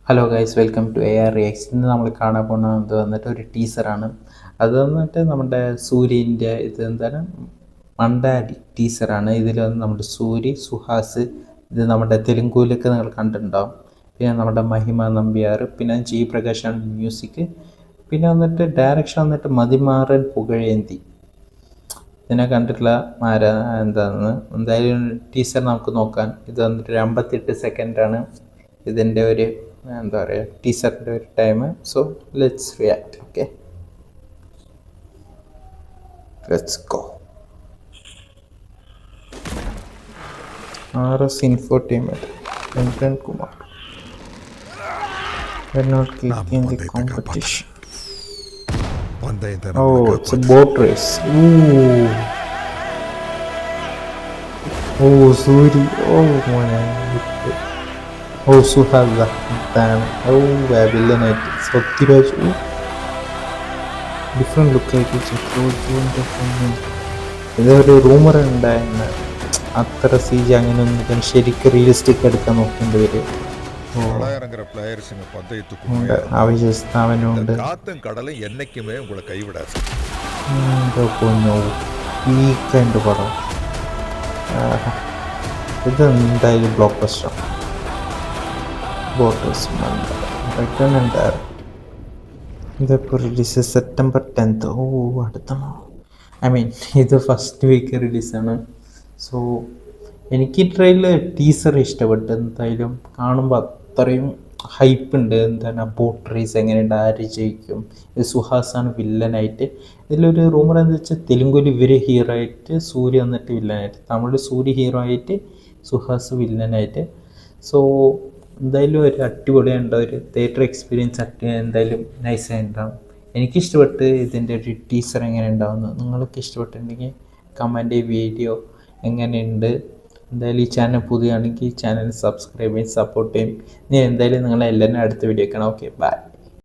Hello guys, welcome to AR reacts. ഇന്ന് നമ്മൾ കാണാൻ പോകുന്നത് വന്നിട്ട് ഒരു ടീസറാണ്. അത് വന്നിട്ട് നമ്മുടെ സൂര്യൻ്റെ ഇത് എന്താണ് മണ്ടാടി ടീസറാണ്. ഇതിൽ വന്ന് നമ്മുടെ സൂര്യ സുഹാസ്, ഇത് നമ്മുടെ തെലുങ്കുവിലൊക്കെ നിങ്ങൾ കണ്ടിട്ടുണ്ടാവും. പിന്നെ നമ്മുടെ മഹിമ നമ്പ്യാർ, പിന്നെ ജി പ്രകാശാണ് മ്യൂസിക്, പിന്നെ വന്നിട്ട് ഡയറക്ഷൻ വന്നിട്ട് മതിമാറൻ പുകഴേന്തി. ഇതിനെ കണ്ടിട്ടുള്ള എന്താണെന്ന് എന്തായാലും ടീസർ നമുക്ക് നോക്കാം. ഇത് വന്നിട്ട് ഒരു 58 സെക്കൻഡാണ് ഇതിൻ്റെ ഒരു എന്താ പറയുക ടീസറിൻ്റെ ഒരു time. So let's react. Okay, let's go. RS Infotainment, Imran Kumar. We're not kicking the competition. Oh, it's a boat race. Ooh. Oh, Suri. Oh, man. Oh, Suhada. Damn. Oh, villainite. Satyaraj. Different look like it's a different. ഇതൊരു rumour ഉണ്ടായിരുന്നു. അത്ര siege അങ്ങനെയൊന്നും ശരിക്കും realistic എടുക്കാൻ നോക്കേണ്ടി വരും. ആവശ്യസ്ഥാപനമുണ്ട്. Weekend പടം ഇത് എന്തായാലും ബ്ലോക്ക് ബസ്റ്റർ. ഇതിപ്പോൾ റിലീസ് സെപ്റ്റംബർ 10th. ഓ, അടുത്താണോ? ഐ മീൻ ഇത് ഫസ്റ്റ് വീക്ക് റിലീസാണ്. സോ എനിക്ക് ട്രെയിലർ ടീസർ ഇഷ്ടപ്പെട്ടു. എന്തായാലും കാണുമ്പോൾ അത്രയും ഹൈപ്പ് ഉണ്ട്. എന്താണ് ബോട്ട് റേസ് എങ്ങനെയുണ്ട്, ആര് ജയിക്കും, ഇത് സുഹാസാണ് വില്ലനായിട്ട്. ഇതിലൊരു റൂമർ എന്താ വെച്ചാൽ തെലുങ്കിൽ ഇവർ ഹീറോ ആയിട്ട്, സൂര്യ വന്നിട്ട് വില്ലനായിട്ട്, തമിഴ് സൂര്യ ഹീറോ ആയിട്ട്, സുഹാസ് വില്ലനായിട്ട്. സോ എന്തായാലും ഒരു അടിപൊളിയുണ്ട്. ഒരു തിയേറ്റർ എക്സ്പീരിയൻസ് എന്തായാലും നൈസായി ഉണ്ടാവും. എനിക്കിഷ്ടപ്പെട്ട് ഇതിൻ്റെ ഒരു ടീസർ എങ്ങനെ ഉണ്ടാവുന്നു. നിങ്ങൾക്ക് ഇഷ്ടപ്പെട്ടിട്ടുണ്ടെങ്കിൽ കമൻറ്റ്, വീഡിയോ എങ്ങനെയുണ്ട്. എന്തായാലും ഈ ചാനൽ പുതിയാണെങ്കിൽ ചാനൽ സബ്സ്ക്രൈബ് ചെയ്യും, സപ്പോർട്ട് ചെയ്യും. ഇനി എന്തായാലും നിങ്ങളെല്ലാവരും അടുത്ത വീഡിയോ കാണാം. Okay, by.